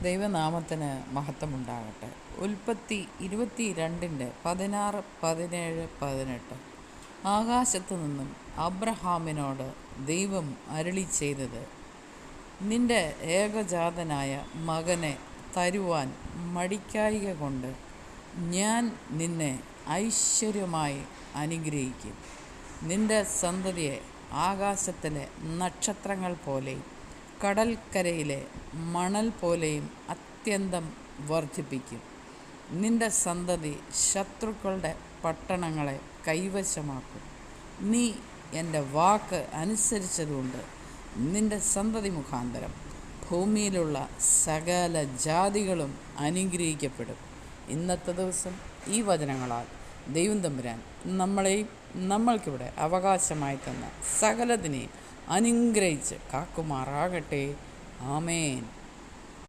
ദൈവനാമത്തിന് മഹത്വമുണ്ടാകട്ടെ. ഉൽപ്പത്തി 22:16, 17, 18. ആകാശത്തു നിന്നും അബ്രഹാമിനോട് ദൈവം അരുളിച്ചെയ്തത്, നിന്റെ ഏകജാതനായ മകനെ തരുവാൻ മടിക്കായ്ക കൊണ്ട് ഞാൻ നിന്നെ ഐശ്വര്യമായി അനുഗ്രഹിക്കും. നിന്റെ സന്തതിയെ ആകാശത്തിലെ നക്ഷത്രങ്ങൾ പോലെയും കടൽക്കരയിലെ മണൽ പോലെയും അത്യന്തം വർദ്ധിപ്പിക്കും. നിന്റെ സന്തതി ശത്രുക്കളുടെ പട്ടണങ്ങളെ കൈവശമാക്കും. നീ എൻ്റെ വാക്ക് അനുസരിച്ചതുകൊണ്ട് നിന്റെ സന്തതി മുഖാന്തരം ഭൂമിയിലുള്ള സകല ജാതികളും അനുഗ്രഹിക്കപ്പെടും. ഇന്നത്തെ ദിവസം ഈ വചനങ്ങളാൽ ദൈവം തമ്പുരാൻ നമ്മളെയും നമ്മൾക്കിവിടെ അവകാശമായി തന്ന സകലതിനെയും അനുഗ്രഹിച്ച് കാക്കുമാറാകട്ടെ. ആമേൻ.